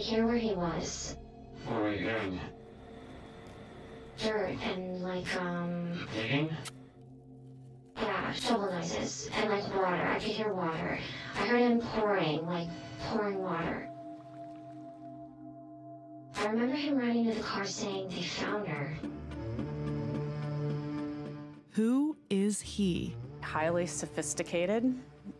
hear where he was. What were you hearing? Dirt and like, Digging? yeah, shovel noises and like water. I could hear water. I heard him pouring water. I remember him running to the car saying they found her. Who is he? Highly sophisticated.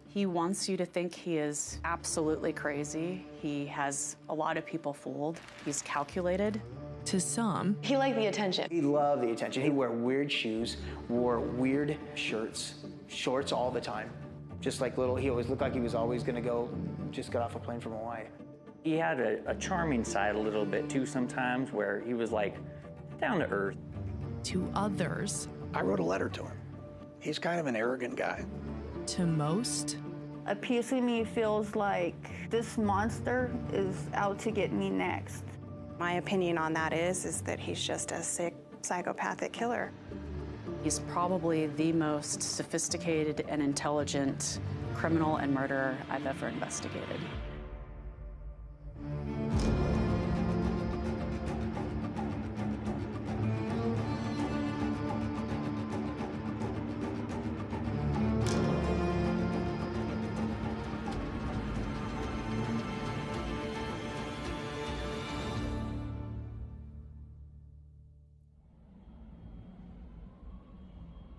He wants you to think he is absolutely crazy. He has a lot of people fooled. He's calculated. To some, he liked the attention. He loved the attention. He wore weird shoes, wore weird shirts, shorts all the time. Just like he always looked like he was always gonna just got off a plane from Hawaii. He had a charming side a little bit too sometimes, where he was like down to earth. To others, I wrote a letter to him. He's kind of an arrogant guy. To most, a piece of me feels like this monster is out to get me next. My opinion on that is that he's just a sick, psychopathic killer. He's probably the most sophisticated and intelligent criminal and murderer I've ever investigated.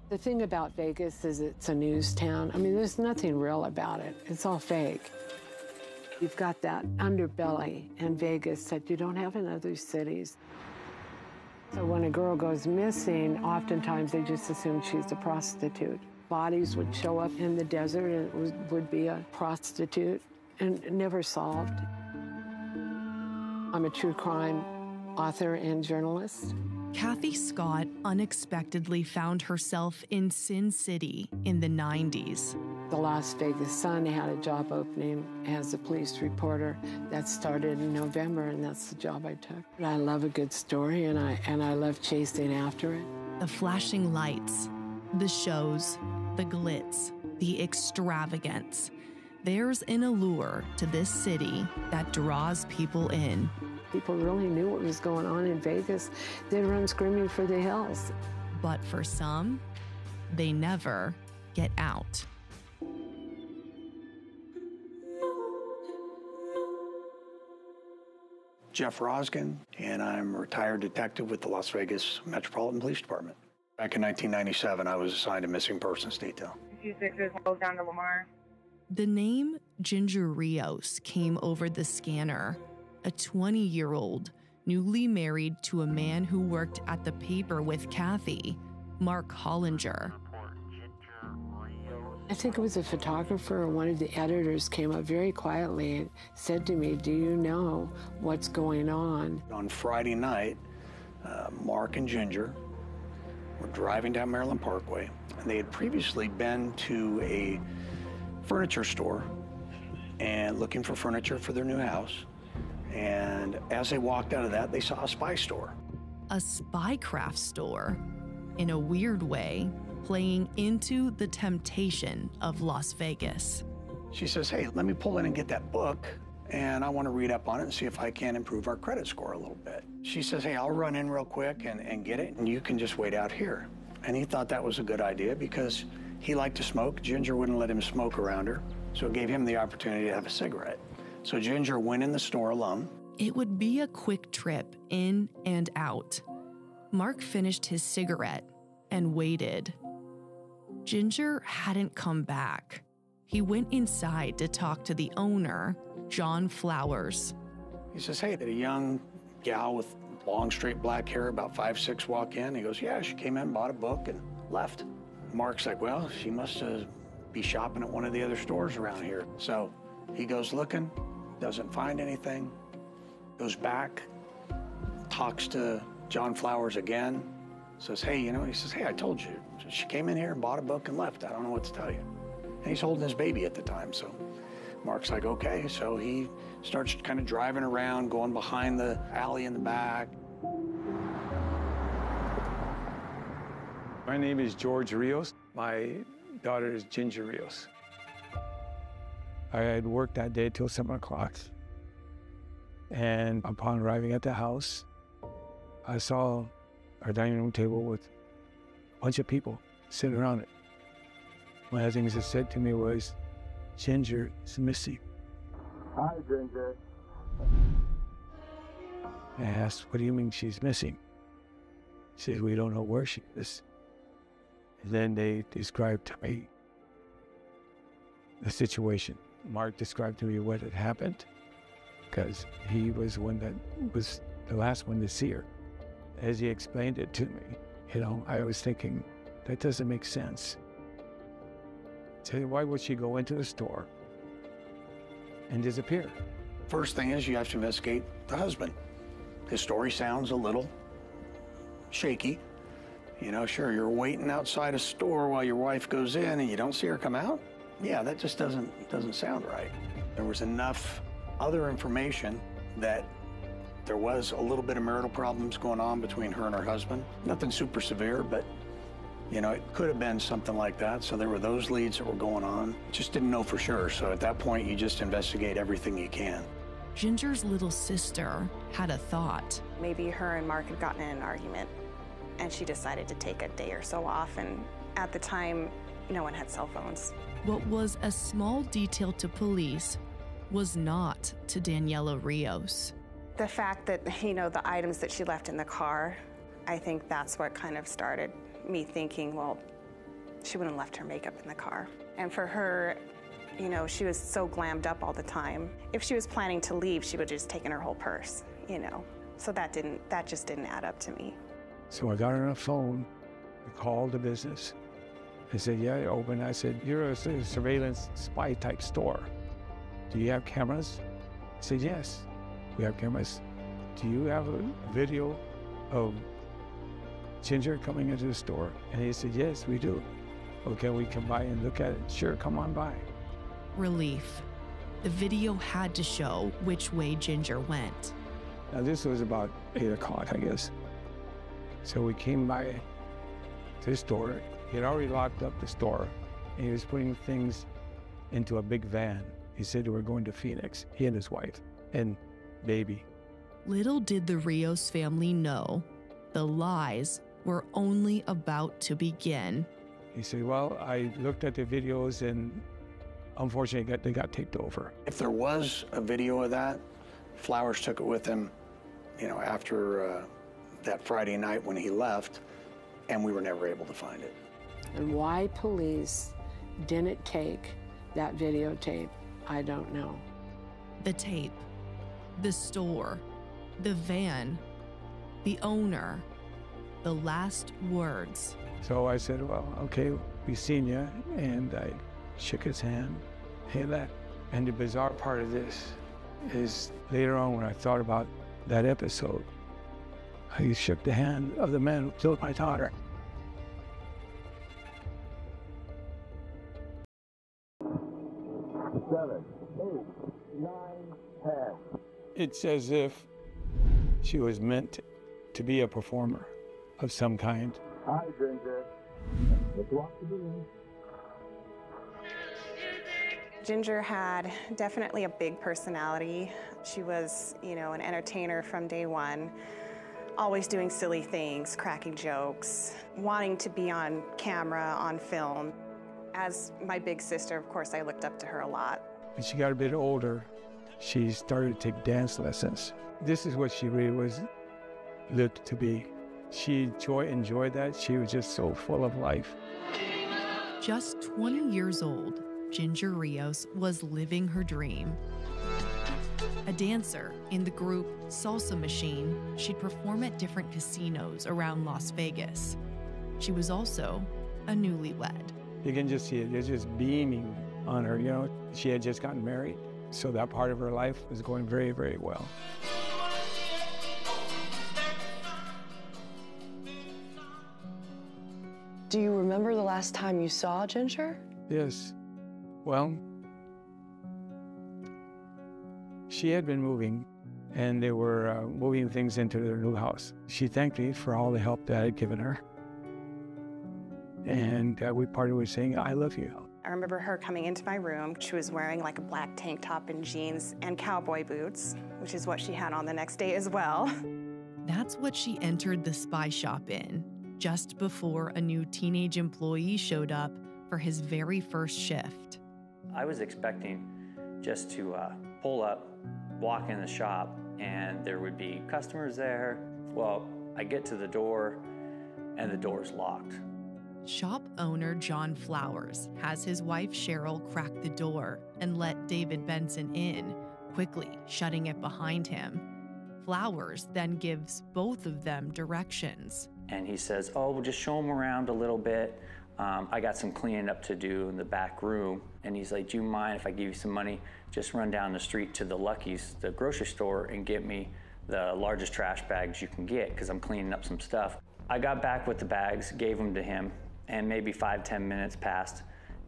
The thing about Vegas is it's a news town. I mean, there's nothing real about it. It's all fake. You've got that underbelly in Vegas that you don't have in other cities. So when a girl goes missing, oftentimes they just assume she's a prostitute. Bodies would show up in the desert and it would be a prostitute, and never solved. I'm a true crime author and journalist. Cathy Scott unexpectedly found herself in Sin City in the 90s. The Las Vegas Sun had a job opening as a police reporter that started in November, and that's the job I took. I love a good story, and I love chasing after it. The flashing lights, the shows, the glitz, the extravagance. There's an allure to this city that draws people in. People really knew what was going on in Vegas. They'd run screaming for the hills. But for some, they never get out. Jeff Rosgen, and I'm a retired detective with the Las Vegas Metropolitan Police Department. Back in 1997, I was assigned a missing persons detail. Down to Lamar. The name Ginger Rios came over the scanner. A 20-year-old, newly married to a man who worked at the paper with Cathy, Mark Hollinger. I think it was a photographer or one of the editors came up very quietly and said to me, "Do you know what's going on?" On Friday night, Mark and Ginger were driving down Maryland Parkway, and they had previously been to a furniture store and looking for furniture for their new house. And as they walked out of that, they saw a spy store. A spycraft store, in a weird way, playing into the temptation of Las Vegas. She says, "Hey, let me pull in and get that book, and I want to read up on it and see if I can improve our credit score a little bit." She says, "Hey, I'll run in real quick and get it, and you can just wait out here." And he thought that was a good idea because he liked to smoke. Ginger wouldn't let him smoke around her, so it gave him the opportunity to have a cigarette. So Ginger went in the store alone. It would be a quick trip in and out. Mark finished his cigarette and waited. Ginger hadn't come back. He went inside to talk to the owner, John Flowers. He says, "Hey, did a young gal with long, straight black hair, about 5'6", walk in?" He goes, "Yeah, she came in, bought a book, and left." Mark's like, "Well, she must be shopping at one of the other stores around here." So he goes looking, doesn't find anything, goes back, talks to John Flowers again, says, "Hey, he says, 'Hey, I told you. She came in here and bought a book and left. I don't know what to tell you.'" And he's holding his baby at the time, so Mark's like, "Okay." So he starts kind of driving around, going behind the alley in the back. My name is George Rios. My daughter is Ginger Rios. I had worked that day till 7 o'clock. And upon arriving at the house, I saw our dining room table with a bunch of people sitting around it. One of the things it said to me was, Ginger is missing. Hi, Ginger. I asked, what do you mean she's missing? She said, we don't know where she is. And then they described to me the situation. Mark described to me what had happened, because he was the one that was the last one to see her. As he explained it to me, I was thinking, that doesn't make sense. So why would she go into the store and disappear? First thing is you have to investigate the husband. His story sounds a little shaky. Sure, you're waiting outside a store while your wife goes in and you don't see her come out? Yeah, that just doesn't sound right. There was enough other information that there was a little bit of marital problems going on between her and her husband. Nothing super severe, but it could have been something like that. So there were those leads that were going on. Just didn't know for sure. So at that point, you just investigate everything you can. Ginger's little sister had a thought. Maybe her and Mark had gotten in an argument, and she decided to take a day or so off. And at the time, no one had cell phones. What was a small detail to police was not to Daniela Rios. The fact that, the items that she left in the car, I think that's what kind of started me thinking, well, she wouldn't have left her makeup in the car. And for her, she was so glammed up all the time. If she was planning to leave, she would have just taken her whole purse, So that just didn't add up to me. So I got her on the phone, I called the business. I said, yeah, open. I said, you're a surveillance spy type store. Do you have cameras? I said, yes, we have cameras. Do you have a video of Ginger coming into the store? And he said, yes, we do. Okay, we come by and look at it. Sure, come on by. Relief. The video had to show which way Ginger went. Now this was about 8 o'clock, I guess. So we came by to the store. He had already locked up the store, and he was putting things into a big van. He said they were going to Phoenix, he and his wife, and baby. Little did the Rios family know, the lies were only about to begin. He said, well, I looked at the videos, and unfortunately, they got taped over. If there was a video of that, Flowers took it with him, after that Friday night when he left, and we were never able to find it. And why police didn't take that videotape, I don't know. The tape, the store, the van, the owner, the last words. So I said, well, okay, we seen you, and I shook his hand. Hey, left. And the bizarre part of this is later on when I thought about that episode, I shook the hand of the man who killed my daughter. Seven, 8, 9, 10. It's as if she was meant to be a performer of some kind. Hi, Ginger. Let's walk to the room. Ginger had definitely a big personality. She was, an entertainer from day one, always doing silly things, cracking jokes, wanting to be on camera, on film. As my big sister, of course, I looked up to her a lot. When she got a bit older, she started to take dance lessons. This is what she really lived to be. She enjoyed that. She was just so full of life. Just 20 years old, Ginger Rios was living her dream. A dancer in the group Salsa Machine, she'd perform at different casinos around Las Vegas. She was also a newlywed. You can just see it. It's just beaming on her, She had just gotten married, so that part of her life was going very, very well. Do you remember the last time you saw Ginger? Yes. Well, she had been moving, and they were moving things into their new house. She thanked me for all the help that I had given her. And we parted with saying, I love you. I remember her coming into my room. She was wearing like a black tank top and jeans and cowboy boots which is what she had on the next day as well. That's what she entered the spy shop in, just before a new teenage employee showed up for his very first shift. I was expecting just to pull up, walk in the shop, and there would be customers there. Well, I get to the door, and the door's locked. Shop owner John Flowers has his wife Cheryl crack the door and let David Benson in, quickly shutting it behind him. Flowers then gives both of them directions. And he says, oh, we'll just show him around a little bit. I got some cleaning up to do in the back room. And he's like, do you mind if I give you some money? Just run down the street to the Lucky's, the grocery store, and get me the largest trash bags you can get, because I'm cleaning up some stuff. I got back with the bags, gave them to him, and maybe 5-10 minutes passed.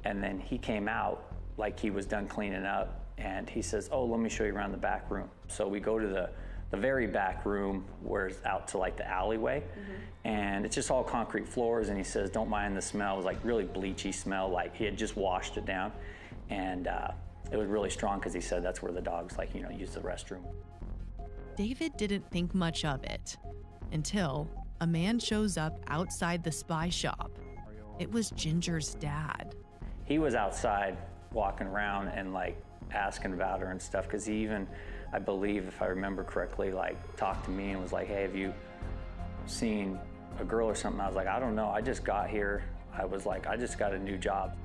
And then he came out like he was done cleaning up. And he says, oh, let me show you around the back room. So we go to the very back room where it's out to like the alleyway. And it's just all concrete floors. And he says, don't mind the smell. It was like really bleachy smell, like he had just washed it down. And it was really strong because he said that's where the dogs like, use the restroom. David didn't think much of it until a man shows up outside the spy shop. It was Ginger's dad. He was outside walking around and like asking about her and stuff, because he even, I believe, if I remember correctly, like talked to me and was like, hey, have you seen a girl or something? I was like, I don't know, I just got here. I was like, I just got a new job.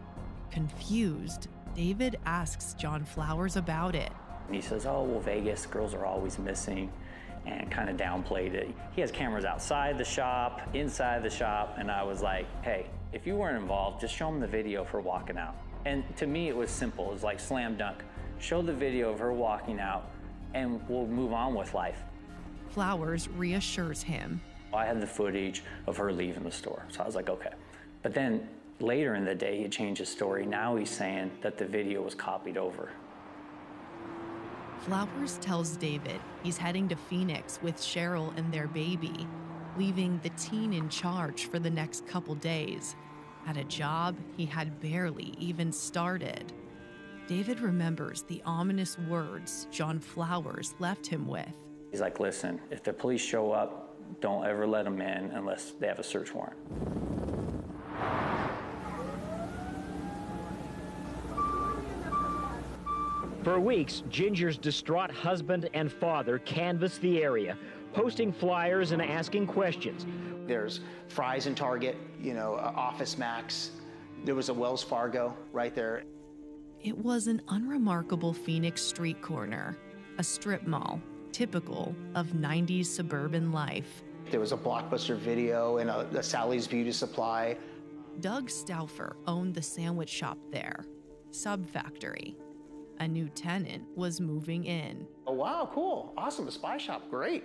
Confused, David asks John Flowers about it. And he says, oh, well, Vegas, girls are always missing, and kind of downplayed it. He has cameras outside the shop, inside the shop, and I was like, hey, if you weren't involved, just show him the video of her walking out. And to me, it was simple. It was like slam dunk. Show the video of her walking out, and we'll move on with life. Flowers reassures him. I had the footage of her leaving the store, so I was like, okay. But then later in the day, he changed his story. Now he's saying that the video was copied over. Flowers tells David he's heading to Phoenix with Cheryl and their baby, leaving the teen in charge for the next couple days, at a job he had barely even started. David remembers the ominous words John Flowers left him with. He's like, listen, if the police show up, don't ever let them in unless they have a search warrant. For weeks, Ginger's distraught husband and father canvassed the area, posting flyers and asking questions. There's Fry's and Target, Office Max. There was a Wells Fargo right there. It was an unremarkable Phoenix street corner, a strip mall, typical of 90s suburban life. There was a Blockbuster Video and a Sally's Beauty Supply. Doug Stauffer owned the sandwich shop there, Sub Factory. A new tenant was moving in. Oh, wow, cool. Awesome, a spy shop, great.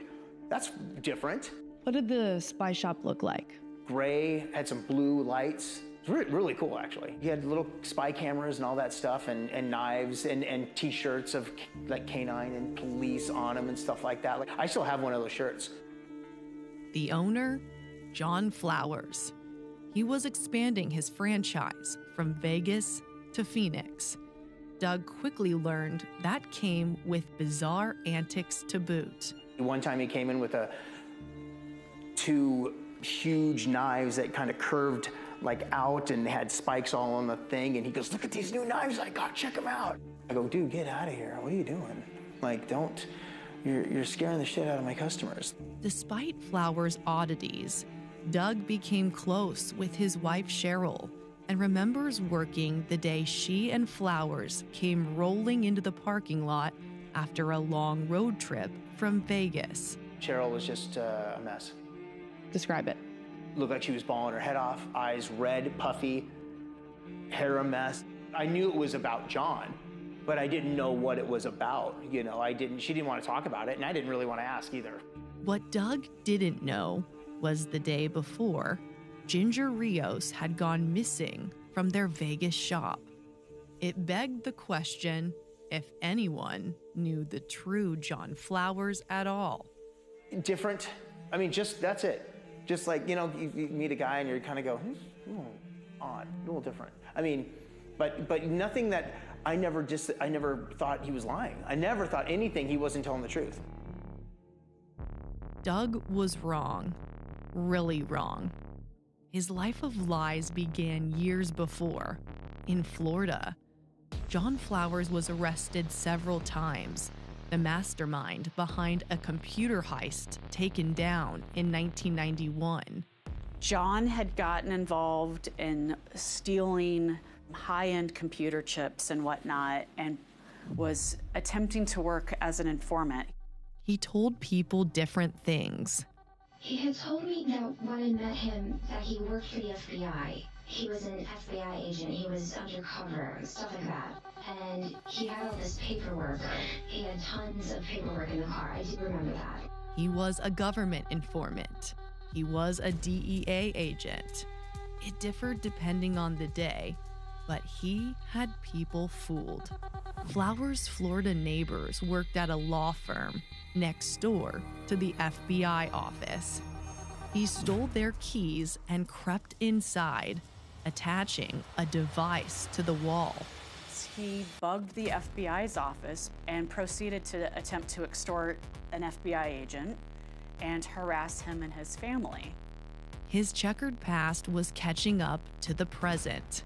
That's different. What did the spy shop look like? Gray, had some blue lights. It was really cool, actually. He had little spy cameras and all that stuff, and knives and T-shirts of like K9 and police on them and stuff like that. Like, I still have one of those shirts. The owner, John Flowers. He was expanding his franchise from Vegas to Phoenix. Doug quickly learned that came with bizarre antics to boot. One time he came in with two huge knives that kind of curved like out and had spikes all on the thing, and he goes, look at these new knives I got, check them out. I go, dude, get out of here, what are you doing? Like, don't, you're scaring the shit out of my customers. Despite Flowers' oddities, Doug became close with his wife Cheryl, and remembers working the day she and Flowers came rolling into the parking lot after a long road trip from Vegas. Cheryl was just a mess. Describe it. Looked like she was bawling her head off, eyes red, puffy, hair a mess. I knew it was about John, but I didn't know what it was about. She didn't want to talk about it, and I didn't really want to ask either. What Doug didn't know was the day before, Ginger Rios had gone missing from their Vegas shop. It begged the question if anyone knew the true John Flowers at all. Different. I mean, that's it. Just like, you meet a guy and you kind of go, odd, a little different. I mean, but nothing that I never thought he was lying. I never thought anything he wasn't telling the truth. Doug was wrong, really wrong. His life of lies began years before, in Florida. John Flowers was arrested several times, the mastermind behind a computer heist taken down in 1991. John had gotten involved in stealing high-end computer chips and whatnot and was attempting to work as an informant. He told people different things. He had told me that when I met him that he worked for the FBI. He was an FBI agent, he was undercover, stuff like that. And he had all this paperwork. He had tons of paperwork in the car, I do remember that. He was a government informant. He was a DEA agent. It differed depending on the day, but he had people fooled. Flowers' Florida neighbors worked at a law firm next door to the FBI office. He stole their keys and crept inside, attaching a device to the wall. He bugged the FBI's office and proceeded to attempt to extort an FBI agent and harass him and his family. His checkered past was catching up to the present.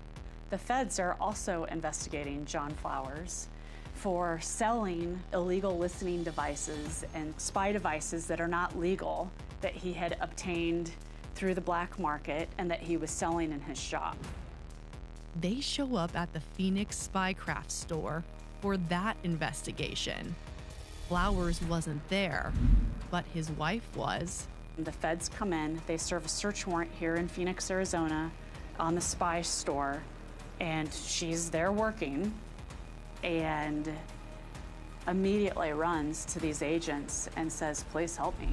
The feds are also investigating John Flowers for selling illegal listening devices and spy devices that are not legal, that he had obtained through the black market and that he was selling in his shop. They show up at the Phoenix Spycraft store for that investigation. Flowers wasn't there, but his wife was. The feds come in, they serve a search warrant here in Phoenix, Arizona on the spy store, and she's there working and immediately runs to these agents and says, "Please help me."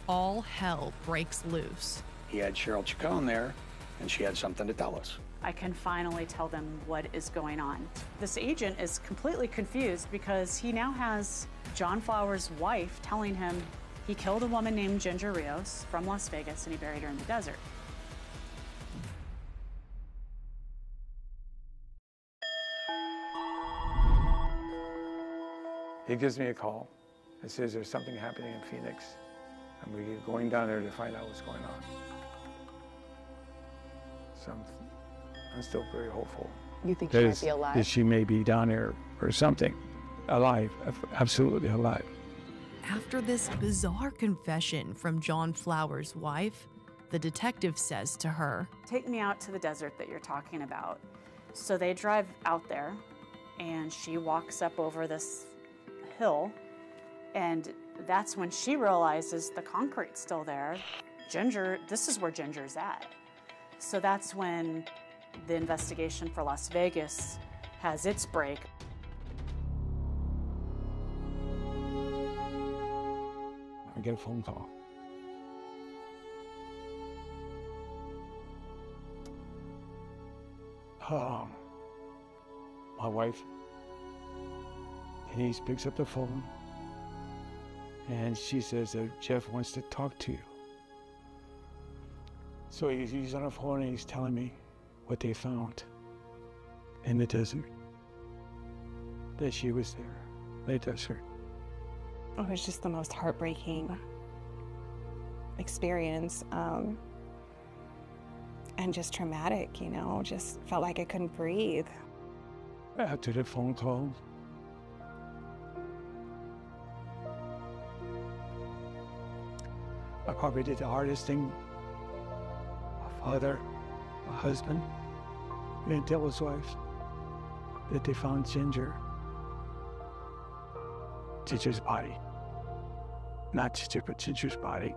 All hell breaks loose. He had Cheryl Chacon there, and she had something to tell us. I can finally tell them what is going on. This agent is completely confused because he now has John Flowers' wife telling him he killed a woman named Ginger Rios from Las Vegas and he buried her in the desert. He gives me a call and says there's something happening in Phoenix, and we're going down there to find out what's going on. So I'm still very hopeful. You think she might be alive? That she may be down there or something, alive, absolutely alive. After this bizarre confession from John Flowers' wife, the detective says to her, "Take me out to the desert that you're talking about." So they drive out there, and she walks up over this hill, and that's when she realizes the concrete's still there. Ginger, this is where Ginger's at. So that's when the investigation for Las Vegas has its break. I get a phone call. My wife, Denise, picks up the phone and she says that Jeff wants to talk to you. So he's on the phone and he's telling me what they found in the desert, that she was there, the desert. It was just the most heartbreaking experience, and just traumatic, you know, just felt like I couldn't breathe. After the phone call, I probably did the hardest thing a father, a husband, and tell his wife that they found Ginger's body. Not Ginger, but Ginger's body.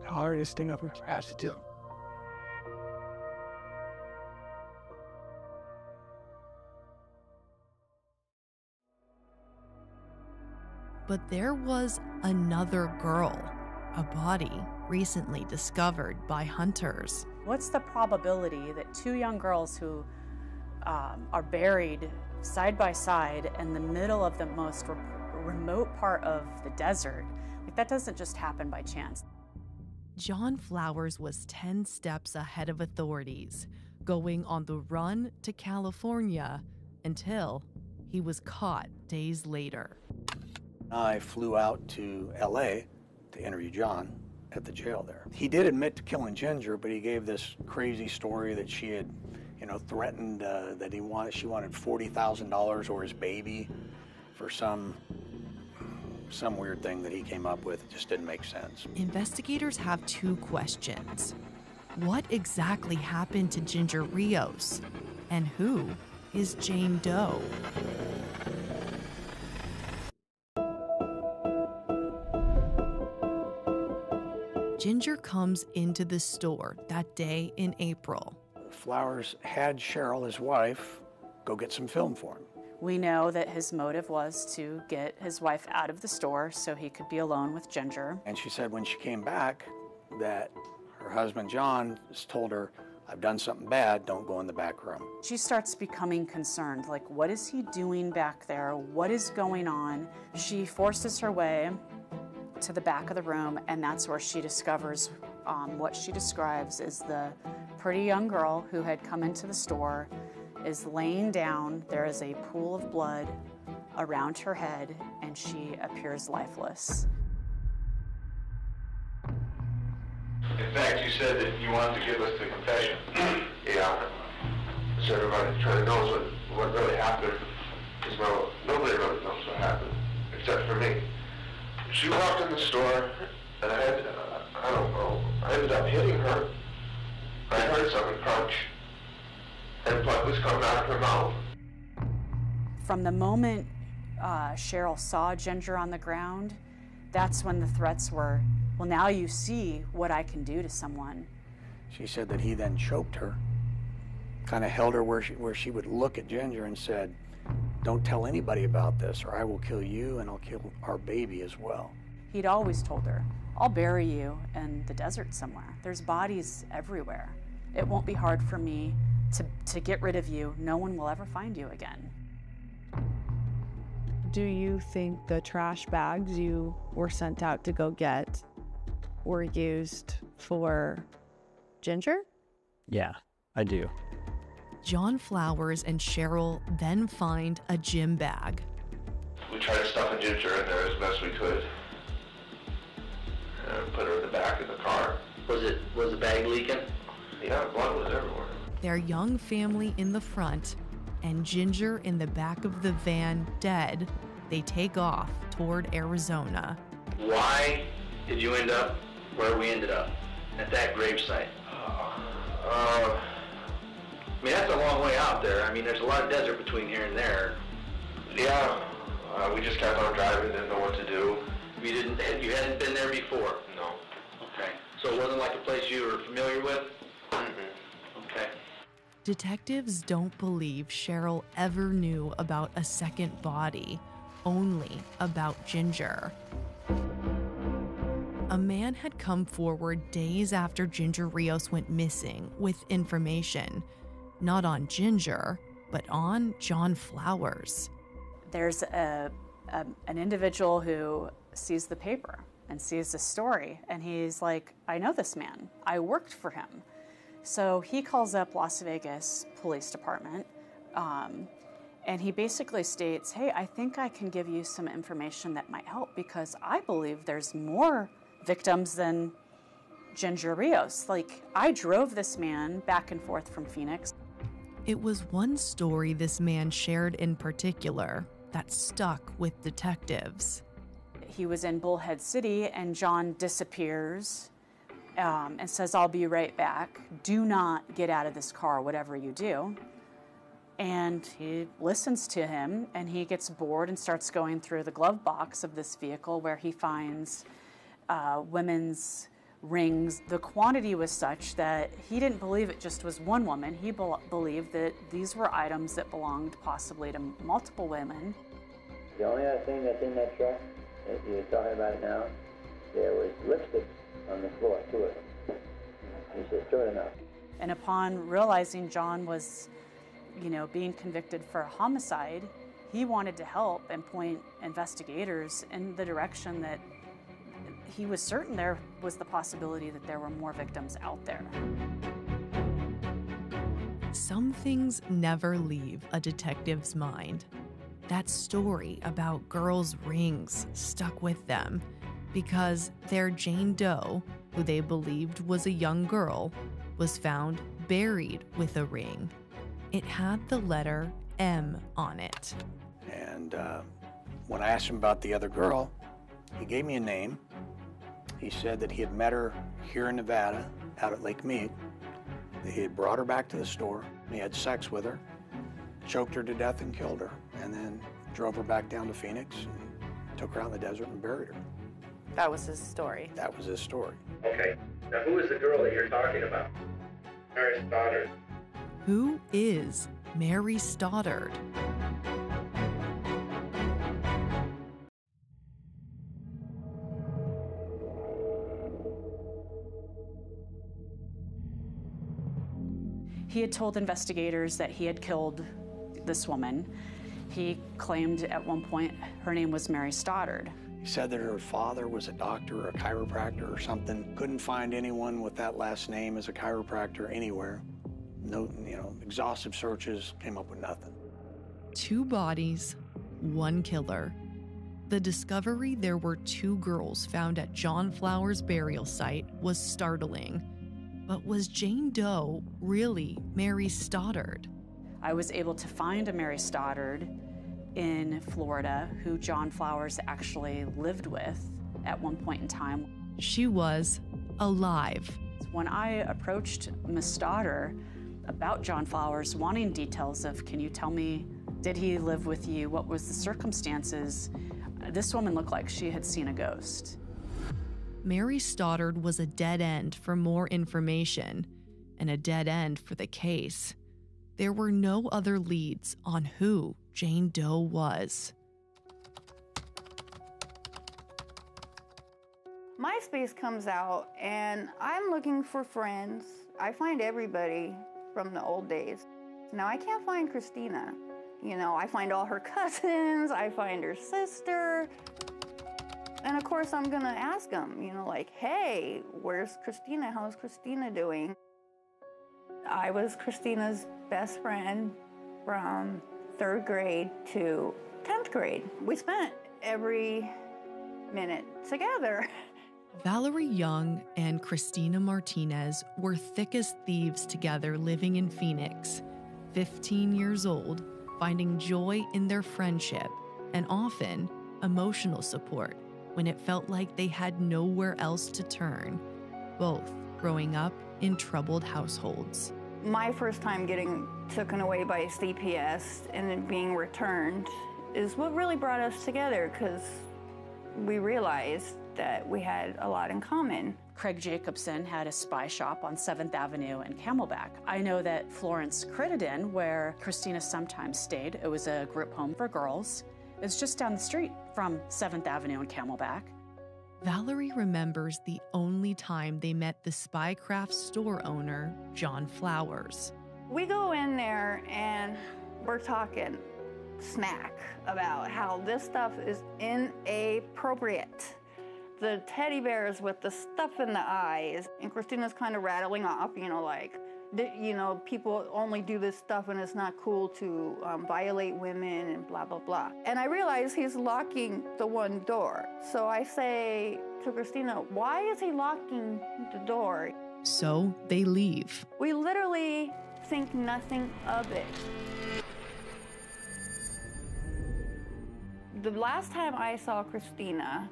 The hardest thing I've ever had to do. But there was another girl, a body recently discovered by hunters. What's the probability that two young girls who are buried side by side in the middle of the most remote part of the desert, like that doesn't just happen by chance? John Flowers was 10 steps ahead of authorities, going on the run to California until he was caught days later. I flew out to LA to interview John at the jail there. He did admit to killing Ginger, but he gave this crazy story that she had, threatened that she wanted $40,000 or his baby for some weird thing that he came up with. It just didn't make sense. Investigators have two questions. What exactly happened to Ginger Rios? And who is Jane Doe? Ginger comes into the store that day in April. Flowers had Cheryl, his wife, go get some film for him. We know that his motive was to get his wife out of the store so he could be alone with Ginger. And she said when she came back that her husband, John, has told her, "I've done something bad, don't go in the back room." She starts becoming concerned, like, what is he doing back there? What is going on? She forces her way to the back of the room, and that's where she discovers what she describes as the pretty young girl who had come into the store is laying down. There is a pool of blood around her head, and she appears lifeless. In fact, you said that you wanted to give us the confession. Yeah. So everybody trying to know what really happened. Because nobody really knows what happened, except for me. She walked in the store, and I don't know, I ended up hitting her. I heard someone crunch, and blood was coming out of her mouth. From the moment Cheryl saw Ginger on the ground, that's when the threats were, well, now you see what I can do to someone. She said that he then choked her, kind of held her where she would look at Ginger and said, "Don't tell anybody about this, or I will kill you and I'll kill our baby as well." He'd always told her, I'll bury you in the desert somewhere. There's bodies everywhere. It won't be hard for me to get rid of you. No one will ever find you again. Do you think the trash bags you were sent out to go get were used for Ginger? Yeah, I do. John Flowers and Cheryl then find a gym bag. We tried to stuff a Ginger in there as best we could. And put her in the back of the car. Was the bag leaking? Yeah, blood was everywhere. Their young family in the front and Ginger in the back of the van dead, they take off toward Arizona. Why did you end up where we ended up, at that gravesite? I mean, that's a long way out there. I mean, there's a lot of desert between here and there. Yeah, we just kept on driving, didn't know what to do. You hadn't been there before? No. Okay. So it wasn't like a place you were familiar with? Okay. Detectives don't believe Cheryl ever knew about a second body, only about Ginger. A man had come forward days after Ginger Rios went missing with information, not on Ginger, but on John Flowers. There's an individual who sees the paper and sees the story, and he's like, I know this man. I worked for him. So he calls up Las Vegas Police Department, and he basically states, hey, I think I can give you some information that might help because I believe there's more victims than Ginger Rios. Like, I drove this man back and forth from Phoenix. It was one story this man shared in particular that stuck with detectives. He was in Bullhead City, and John disappears and says, I'll be right back. Do not get out of this car, whatever you do. And he listens to him, and he gets bored and starts going through the glove box of this vehicle where he finds women's rings. The quantity was such that he didn't believe it just was one woman. He believed that these were items that belonged possibly to multiple women. The only other thing that's in that truck, as you're talking about it now, there was lipstick on the floor, 2 of them. He said, sure enough. And upon realizing John was, being convicted for a homicide, he wanted to help and point investigators in the direction that he was certain there was the possibility that there were more victims out there. Some things never leave a detective's mind. That story about girls' rings stuck with them because their Jane Doe, who they believed was a young girl, was found buried with a ring. It had the letter M on it. And when I asked him about the other girl, he gave me a name. He said that he had met her here in Nevada, out at Lake Mead. That he had brought her back to the store. He had sex with her, choked her to death and killed her, and then drove her back down to Phoenix and took her out in the desert and buried her. That was his story. That was his story. Okay, now who is the girl that you're talking about? Mary Stoddard. Who is Mary Stoddard? He had told investigators that he had killed this woman. He claimed at one point her name was Mary Stoddard. He said that her father was a doctor or a chiropractor or something. Couldn't find anyone with that last name as a chiropractor anywhere. No, exhaustive searches came up with nothing. 2 bodies, 1 killer. The discovery there were 2 girls found at John Flower's burial site was startling. But was Jane Doe really Mary Stoddard? I was able to find a Mary Stoddard in Florida who John Flowers actually lived with at one point in time. She was alive. When I approached Miss Stoddard about John Flowers, wanting details of, can you tell me, did he live with you? What was the circumstances? This woman looked like she had seen a ghost. Mary Stoddard was a dead end for more information and a dead end for the case. There were no other leads on who Jane Doe was. MySpace comes out and I'm looking for friends. I find everybody from the old days. Now I can't find Christina. I find all her cousins, I find her sister. And of course I'm gonna ask them, like, hey, where's Christina? How's Christina doing? I was Christina's best friend from 3rd grade to 10th grade. We spent every minute together. Valerie Young and Christina Martinez were thick as thieves together living in Phoenix, 15 years old, finding joy in their friendship and often emotional support when it felt like they had nowhere else to turn, both growing up in troubled households. My first time getting taken away by CPS and then being returned is what really brought us together, because we realized that we had a lot in common. Craig Jacobson had a spy shop on 7th Avenue in Camelback. I know that Florence Crittenden, where Christina sometimes stayed, it was a group home for girls. It's just down the street from 7th Avenue in Camelback. Valerie remembers the only time they met the Spycraft store owner, John Flowers. We go in there and we're talking smack about how this stuff is inappropriate. The teddy bears with the stuff in the eyes, and Christina's kind of rattling off, people only do this stuff and it's not cool to violate women and blah, blah, blah. And I realize he's locking the one door. So I say to Christina, why is he locking the door? So they leave. We literally think nothing of it. The last time I saw Christina,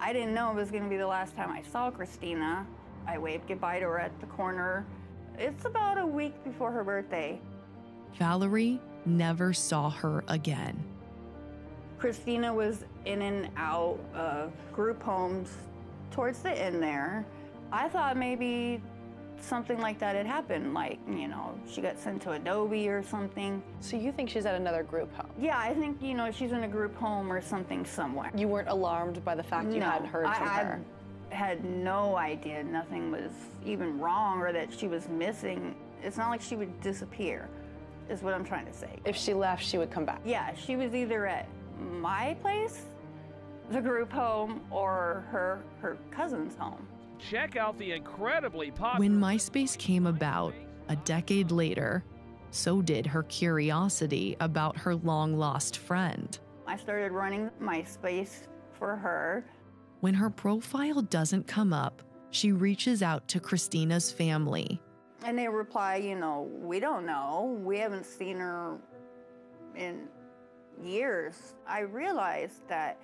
I didn't know it was going to be the last time I saw Christina. I waved goodbye to her at the corner. It's about a week before her birthday. Valerie never saw her again. Christina was in and out of group homes towards the end there. I thought maybe something like that had happened, like, she got sent to Adobe or something. So you think she's at another group home? Yeah, I think, she's in a group home or something somewhere. You weren't alarmed by the fact you hadn't heard from her? I had no idea nothing was even wrong or that she was missing. It's not like she would disappear, is what I'm trying to say. If she left, she would come back? Yeah, she was either at my place, the group home, or her cousin's home. Check out the incredibly popular... When MySpace came about, a decade later, So did her curiosity about her long-lost friend. I started running MySpace for her. When her profile doesn't come up, she reaches out to Christina's family. And they reply, you know, we don't know. We haven't seen her in years. I realized that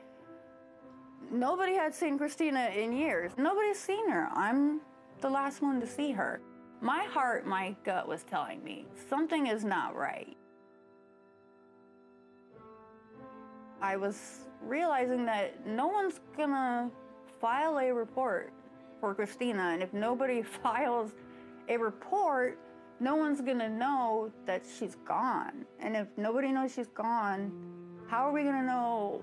nobody had seen Christina in years. Nobody's seen her. I'm the last one to see her. My heart, my gut was telling me something is not right. I was realizing that no one's gonna file a report for Christina, and if nobody files a report, no one's gonna know that she's gone. And if nobody knows she's gone, how are we gonna know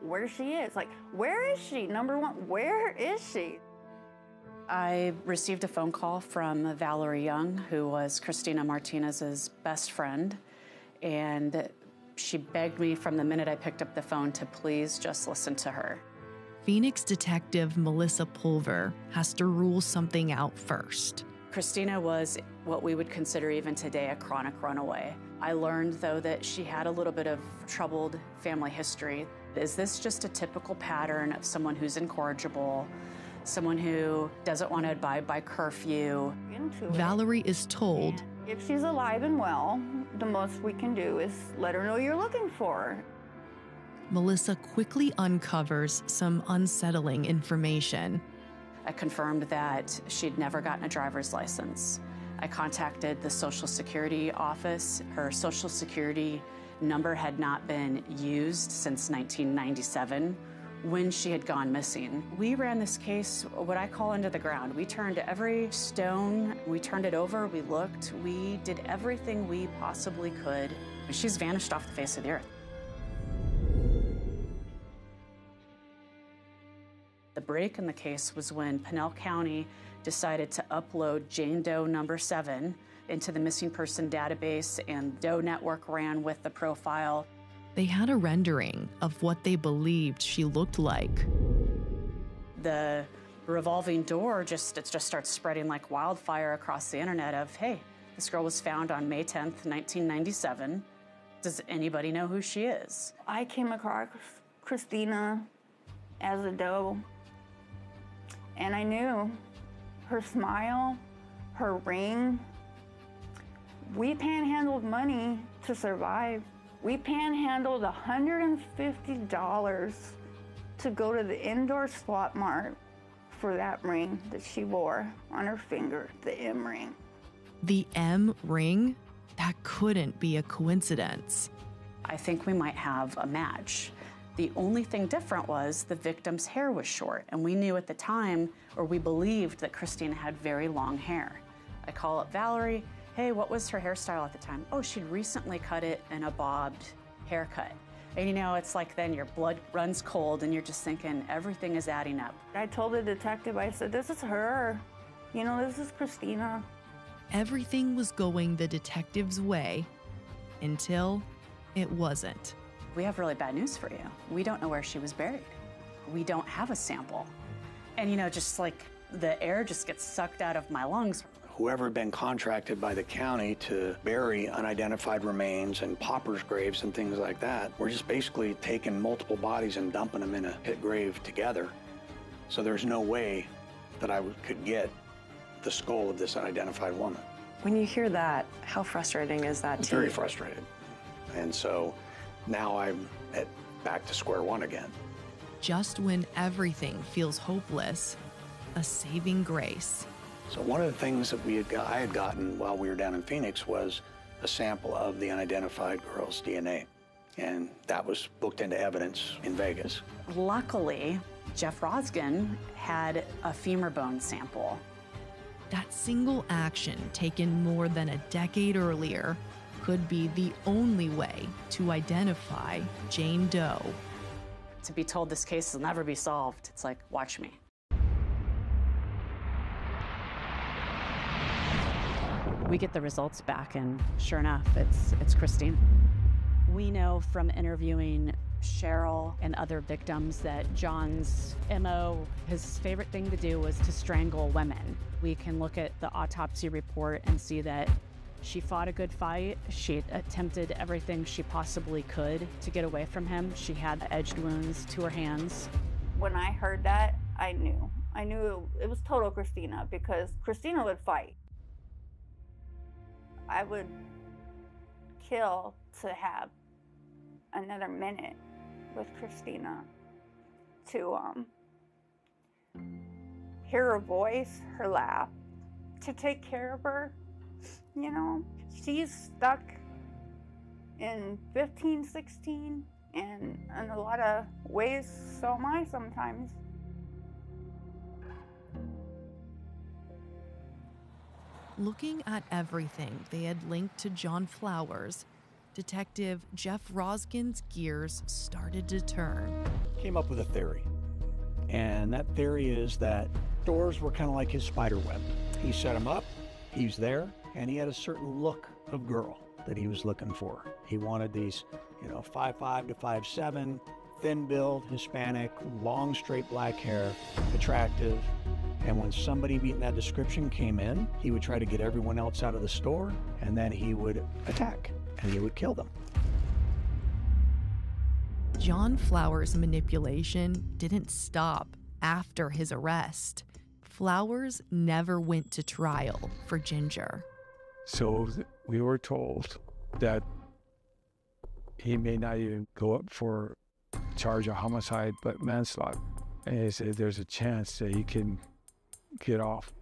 where she is? Like, where is she? Number one, where is she? I received a phone call from Valerie Young, who was Christina Martinez's best friend, and she begged me from the minute I picked up the phone to please just listen to her. Phoenix detective Melissa Pulver has to rule something out first. Christina was what we would consider even today a chronic runaway. I learned, though, that she had a little bit of troubled family history. Is this just a typical pattern of someone who's incorrigible, someone who doesn't want to abide by curfew? Valerie is told, if she's alive and well, the most we can do is let her know you're looking for her. Melissa quickly uncovers some unsettling information. I confirmed that she'd never gotten a driver's license. I contacted the Social Security office. Her Social Security number had not been used since 1997 when she had gone missing. We ran this case what I call into the ground. We turned every stone, we turned it over, we looked, we did everything we possibly could. She's vanished off the face of the earth. The break in the case was when Pinell County decided to upload Jane Doe number 7 into the missing person database, and Doe Network ran with the profile. They had a rendering of what they believed she looked like. The revolving door just starts spreading like wildfire across the internet of, hey, this girl was found on May 10th, 1997. Does anybody know who she is? I came across Christina as a doe, and I knew her smile, her ring. We panhandled money to survive. We panhandled $150 to go to the indoor swap mart for that ring that she wore on her finger, the M ring. The M ring? That couldn't be a coincidence. I think we might have a match. The only thing different was the victim's hair was short, and we knew at the time, or we believed, that Christina had very long hair. I call up Valerie. Hey, what was her hairstyle at the time? Oh, she'd recently cut it in a bobbed haircut. And you know, it's like then your blood runs cold and you're just thinking everything is adding up. I told the detective, I said, this is her. You know, this is Christina. Everything was going the detective's way until it wasn't. We have really bad news for you. We don't know where she was buried. We don't have a sample. And you know, just like the air just gets sucked out of my lungs. Whoever had been contracted by the county to bury unidentified remains and paupers' graves and things like that, we're just basically taking multiple bodies and dumping them in a pit grave together. So there's no way that I could get the skull of this unidentified woman. When you hear that, how frustrating is that to you? Very frustrated. And so now I'm back to square one again. Just when everything feels hopeless, a saving grace. So one of the things that I had gotten while we were down in Phoenix was a sample of the unidentified girl's DNA. And that was booked into evidence in Vegas. Luckily, Jeff Rosgen had a femur bone sample. That single action taken more than a decade earlier could be the only way to identify Jane Doe. To be told this case will never be solved, it's like, watch me. We get the results back, and sure enough, it's Christina. We know from interviewing Cheryl and other victims that John's MO, his favorite thing to do was to strangle women. We can look at the autopsy report and see that She fought a good fight. She attempted everything she possibly could to get away from him. She had edged wounds to her hands. When I heard that, I knew. I knew it was total Christina, because Christina would fight. I would kill to have another minute with Christina, to hear her voice, her laugh, to take care of her. You know, she's stuck in 15, 16, and in a lot of ways, so am I sometimes. Looking at everything they had linked to John Flowers, Detective Jeff Rosgen's gears started to turn. Came up with a theory. And that theory is that doors were kind of like his spider web. He set them up, he's there, and he had a certain look of girl that he was looking for. He wanted these, 5'5" to 5'7", thin build, Hispanic, long straight black hair, attractive. And when somebody meeting that description came in, he would try to get everyone else out of the store, and then he would attack, and he would kill them. John Flowers' manipulation didn't stop after his arrest. Flowers never went to trial for Ginger. So we were told that he may not even go up for charge of homicide, but manslaughter. And he said there's a chance that he can get off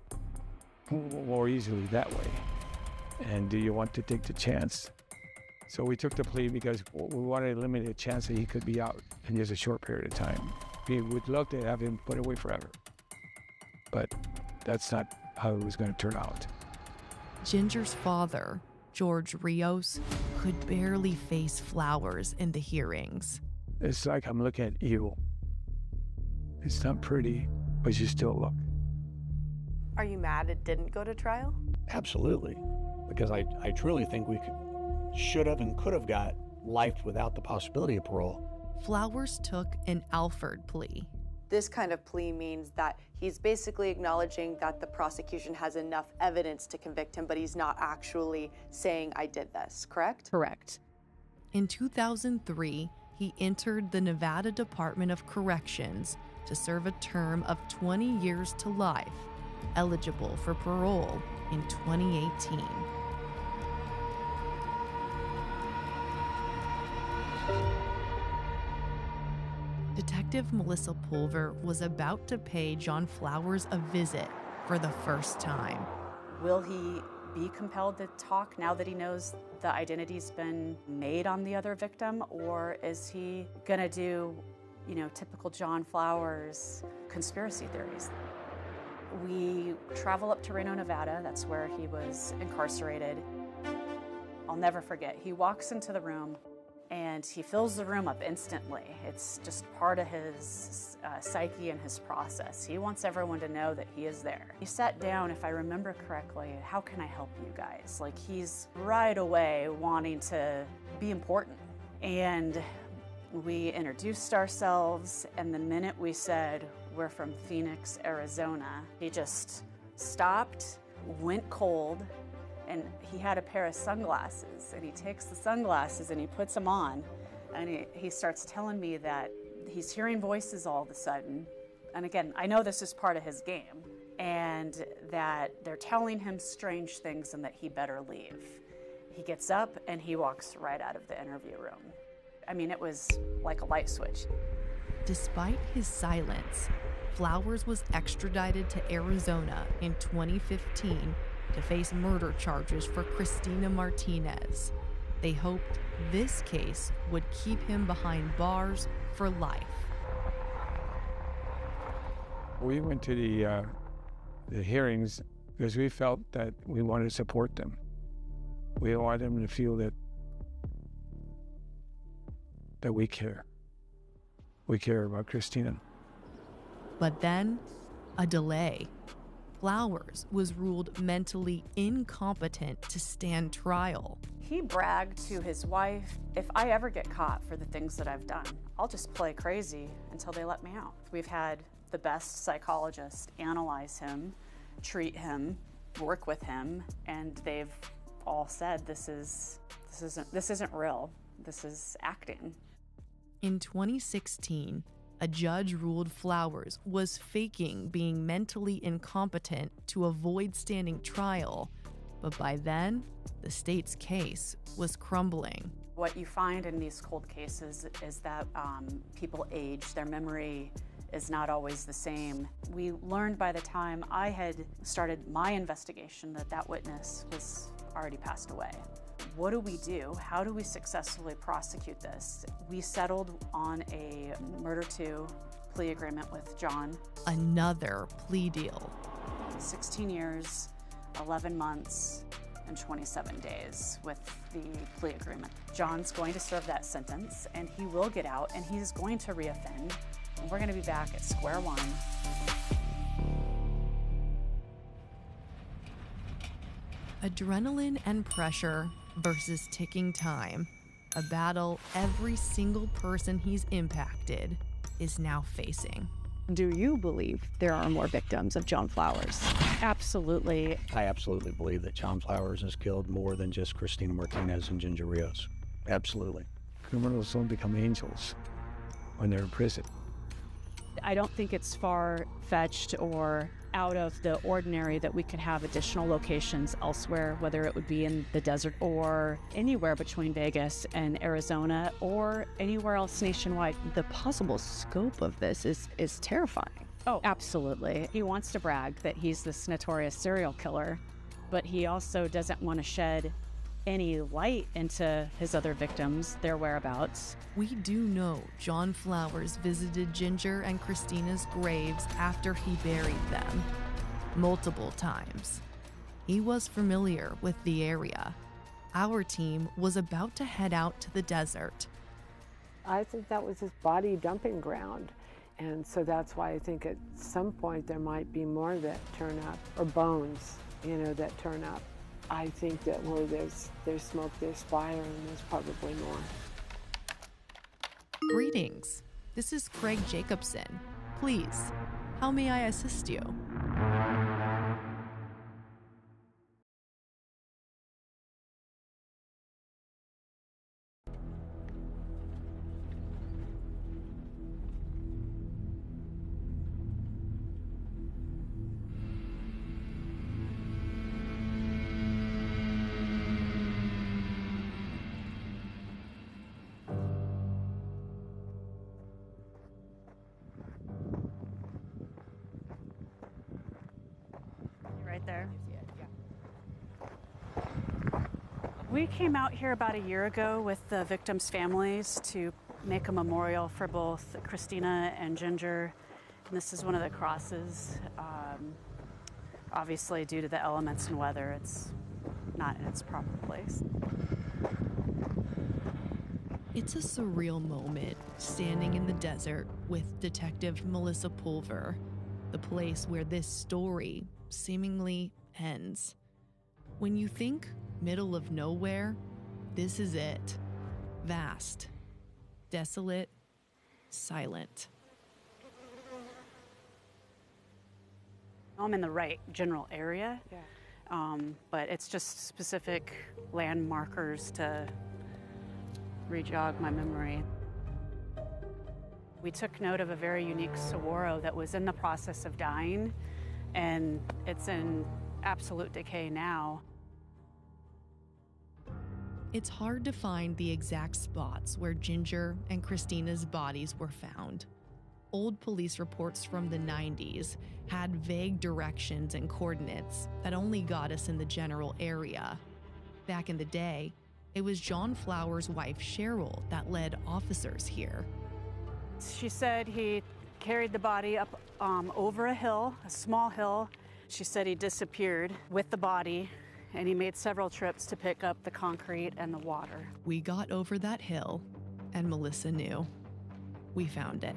more easily that way. And do you want to take the chance? So we took the plea because we wanted to eliminate the chance that he could be out in just a short period of time. We would love to have him put away forever, but that's not how it was going to turn out. Ginger's father, George Rios, could barely face Flowers in the hearings. It's like I'm looking at evil. It's not pretty, but you still look. Are you mad it didn't go to trial? Absolutely, because I truly think we should have and could have got life without the possibility of parole. Flowers took an Alford plea. This kind of plea means that he's basically acknowledging that the prosecution has enough evidence to convict him, but he's not actually saying, I did this, correct? Correct. In 2003, he entered the Nevada Department of Corrections to serve a term of 20 years to life, eligible for parole in 2018. Detective Melissa Pulver was about to pay John Flowers a visit for the first time. Will he be compelled to talk now that he knows the identity's been made on the other victim, or is he gonna do, typical John Flowers conspiracy theories? We travel up to Reno, Nevada. That's where he was incarcerated. I'll never forget, he walks into the room and he fills the room up instantly. It's just part of his psyche and his process. He wants everyone to know that he is there. He sat down, if I remember correctly, how can I help you guys? Like, he's right away wanting to be important. And we introduced ourselves, and the minute we said, we're from Phoenix, Arizona, he just stopped, went cold, and he had a pair of sunglasses, and he takes the sunglasses and he puts them on, and he starts telling me that he's hearing voices all of a sudden. And again, I know this is part of his game, and that they're telling him strange things and that he better leave. He gets up and he walks right out of the interview room. I mean, it was like a light switch. Despite his silence, Flowers was extradited to Arizona in 2015 to face murder charges for Christina Martinez. They hoped this case would keep him behind bars for life. We went to the hearings because we felt that we wanted to support them. We wanted them to feel that we care. We care about Christina. But then, a delay. Flowers was ruled mentally incompetent to stand trial. He bragged to his wife, if I ever get caught for the things that I've done, I'll just play crazy until they let me out. We've had the best psychologists analyze him, treat him, work with him, and they've all said, this isn't real. This is acting. In 2016, a judge ruled Flowers was faking being mentally incompetent to avoid standing trial, but by then, the state's case was crumbling. What you find in these cold cases is that people age, their memory is not always the same. We learned by the time I had started my investigation that witness was already passed away. What do we do? How do we successfully prosecute this? We settled on a murder-to plea agreement with John. Another plea deal. 16 years, 11 months, and 27 days with the plea agreement. John's going to serve that sentence, and he will get out, and he's going to reoffend, and we're going to be back at square one. Adrenaline and pressure versus ticking time. A battle every single person he's impacted is now facing. Do you believe there are more victims of John Flowers? Absolutely. I absolutely believe that John Flowers has killed more than just Christina Martinez and Ginger Rios. Absolutely. Criminals don't become angels when they're in prison. I don't think it's far-fetched or out of the ordinary that we could have additional locations elsewhere, whether it would be in the desert or anywhere between Vegas and Arizona or anywhere else nationwide. The possible scope of this is terrifying. Oh, absolutely. He wants to brag that he's this notorious serial killer, but he also doesn't want to shed any light into his other victims, their whereabouts. We do know John Flowers visited Ginger and Christina's graves after he buried them multiple times. He was familiar with the area. Our team was about to head out to the desert. I think that was his body dumping ground. And so that's why I think at some point there might be more that turn up, or bones, that turn up. I think that where there's smoke, there's fire, and there's probably more. Greetings. This is Craig Jacobson. Please, how may I assist you? There. We came out here about a year ago with the victims' families to make a memorial for both Christina and Ginger. And this is one of the crosses. Obviously, due to the elements and weather, it's not in its proper place. It's a surreal moment standing in the desert with Detective Melissa Pulver, the place where this story seemingly ends. When you think middle of nowhere, this is it. Vast, desolate, silent. I'm in the right general area, but it's just specific landmarkers to re-jog my memory. We took note of a very unique saguaro that was in the process of dying, and it's in absolute decay now. It's hard to find the exact spots where Ginger and Christina's bodies were found. Old police reports from the 90s had vague directions and coordinates that only got us in the general area. Back in the day, it was John Flowers' wife, Cheryl, that led officers here. She said he carried the body up over a hill, a small hill. She said he disappeared with the body, and he made several trips to pick up the concrete and the water. We got over that hill, and Melissa knew. We found it.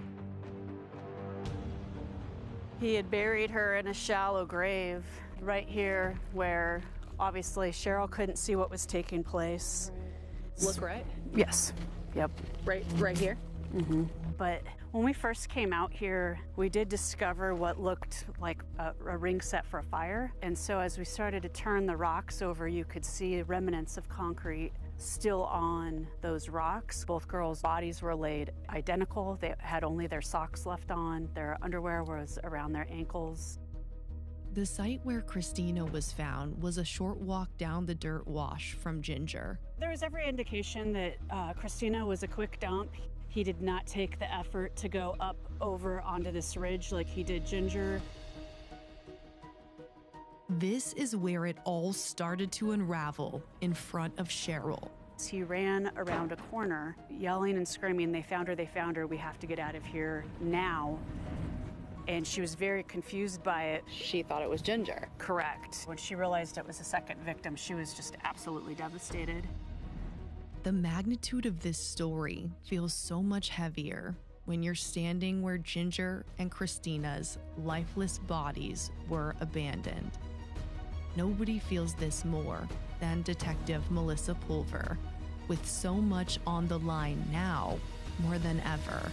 He had buried her in a shallow grave right here where obviously Cheryl couldn't see what was taking place. Look right? Yes. Yep. Right here? Mm-hmm. But When we first came out here, we did discover what looked like a ring set for a fire. And so as we started to turn the rocks over, you could see remnants of concrete still on those rocks. Both girls' bodies were laid identical. They had only their socks left on. Their underwear was around their ankles. The site where Christina was found was a short walk down the dirt wash from Ginger. There was every indication that Christina was a quick dump. He did not take the effort to go up over onto this ridge like he did Ginger. This is where it all started to unravel in front of Cheryl. He ran around a corner, yelling and screaming, they found her, we have to get out of here now. And she was very confused by it. She thought it was Ginger. Correct. When she realized it was a second victim, she was just absolutely devastated. The magnitude of this story feels so much heavier when you're standing where Ginger and Christina's lifeless bodies were abandoned. Nobody feels this more than Detective Melissa Pulver, with so much on the line now more than ever.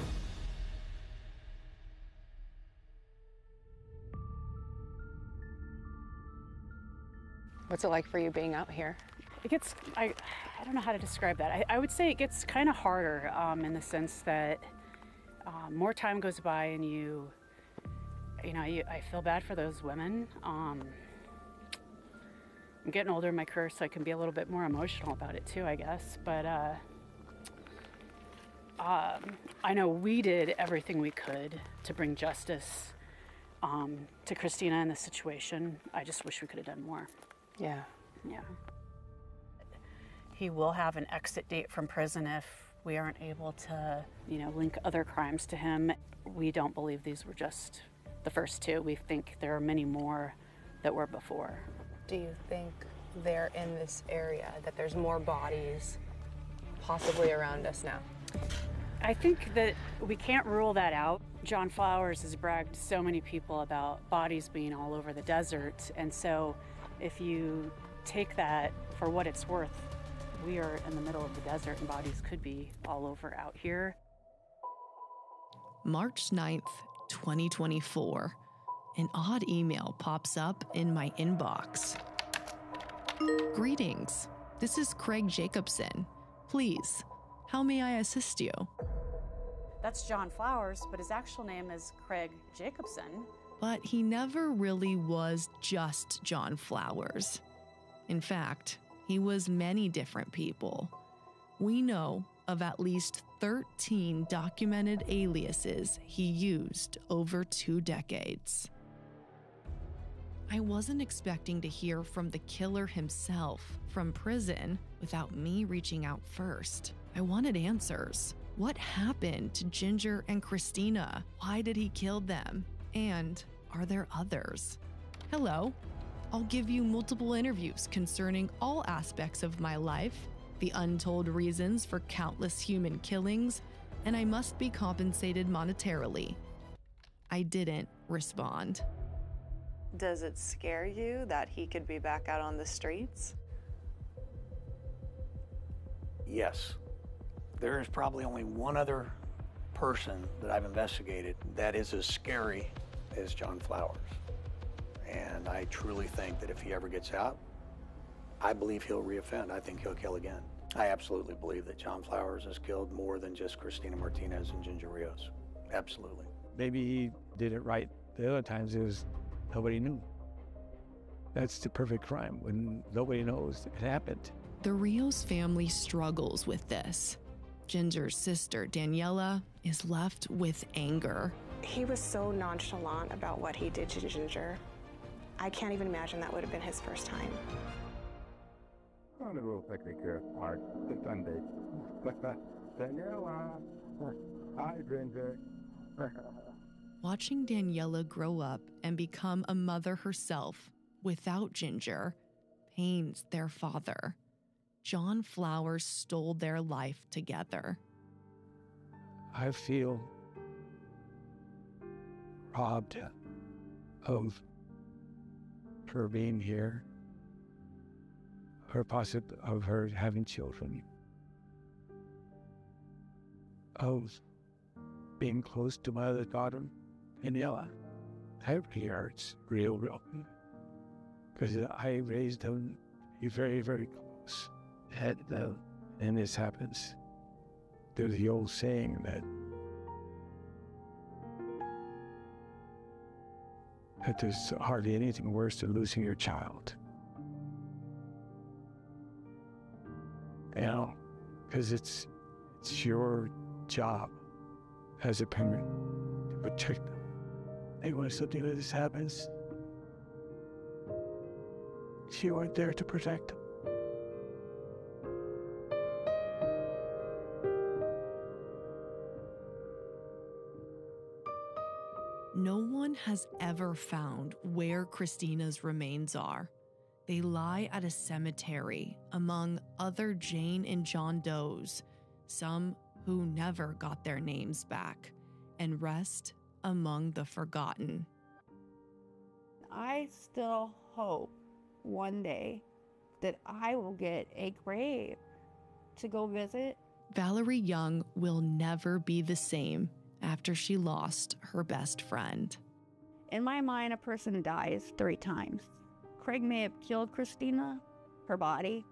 What's it like for you being out here? It gets, I don't know how to describe that. I would say it gets kind of harder in the sense that more time goes by and I feel bad for those women. I'm getting older in my career, so I can be a little bit more emotional about it too, I guess. But I know we did everything we could to bring justice to Christina in this situation. I just wish we could have done more. Yeah. Yeah. He will have an exit date from prison if we aren't able to, link other crimes to him. We don't believe these were just the first two. We think there are many more that were before. Do you think they're in this area, that there's more bodies possibly around us now? I think that we can't rule that out. John Flowers has bragged to so many people about bodies being all over the desert, and so if you take that for what it's worth, we are in the middle of the desert and bodies could be all over out here. March 9th, 2024. An odd email pops up in my inbox. Greetings. This is Craig Jacobson. Please, how may I assist you? That's John Flowers, but his actual name is Craig Jacobson. But he never really was just John Flowers. In fact, he was many different people. We know of at least 13 documented aliases he used over 2 decades. I wasn't expecting to hear from the killer himself from prison without me reaching out first. I wanted answers. What happened to Ginger and Christina? Why did he kill them? And are there others? Hello. I'll give you multiple interviews concerning all aspects of my life, the untold reasons for countless human killings, and I must be compensated monetarily. I didn't respond. Does it scare you that he could be back out on the streets? Yes. There is probably only one other person that I've investigated that is as scary as John Flowers. And I truly think that if he ever gets out, I believe he'll reoffend. I think he'll kill again. I absolutely believe that John Flowers has killed more than just Christina Martinez and Ginger Rios. Absolutely. Maybe he did it right. The other times it was nobody knew. That's the perfect crime, when nobody knows it happened. The Rios family struggles with this. Ginger's sister, Daniela, is left with anger. He was so nonchalant about what he did to Ginger. I can't even imagine that would have been his first time. On a little picnic here, Mark. It's Sunday. Daniela. Hi, Ginger. Watching Daniela grow up and become a mother herself without Ginger pains their father. John Flowers stole their life together. I feel robbed of her being here, of her having children, of being close to my other daughter, Daniela. That really hurts real. Because I raised them very, very close. And this happens. There's the old saying that there's hardly anything worse than losing your child. You know, because it's your job as a parent to protect them. And when something like this happens, you weren't there to protect them. No one has ever found where Christina's remains are. They lie at a cemetery among other Jane and John Does, some who never got their names back, and rest among the forgotten. I still hope one day that I will get a grave to go visit. Valerie Young will never be the same after she lost her best friend. In my mind, a person dies 3 times. Craig may have killed Christina, her body.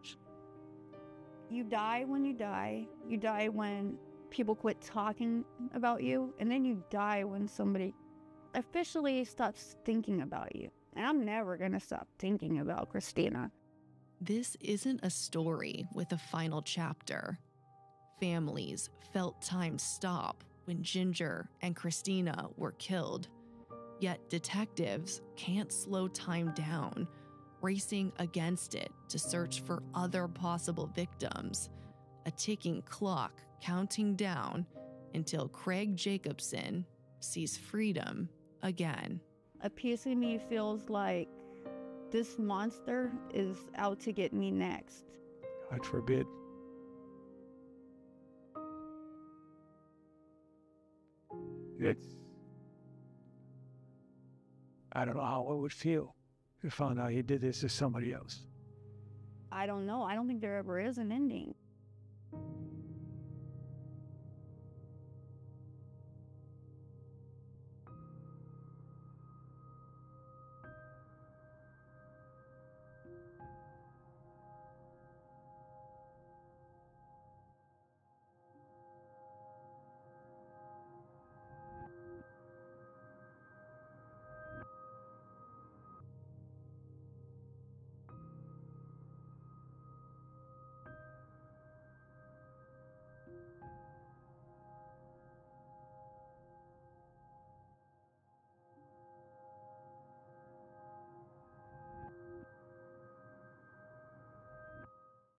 You die when you die. You die when people quit talking about you, and then you die when somebody officially stops thinking about you. And I'm never gonna stop thinking about Christina. This isn't a story with a final chapter. Families felt time stop when Ginger and Christina were killed. Yet detectives can't slow time down, racing against it to search for other possible victims, a ticking clock counting down until Craig Jacobson sees freedom again. A piece of me feels like this monster is out to get me next. God forbid. I don't know how I would feel if I found out he did this to somebody else. I don't know. I don't think there ever is an ending.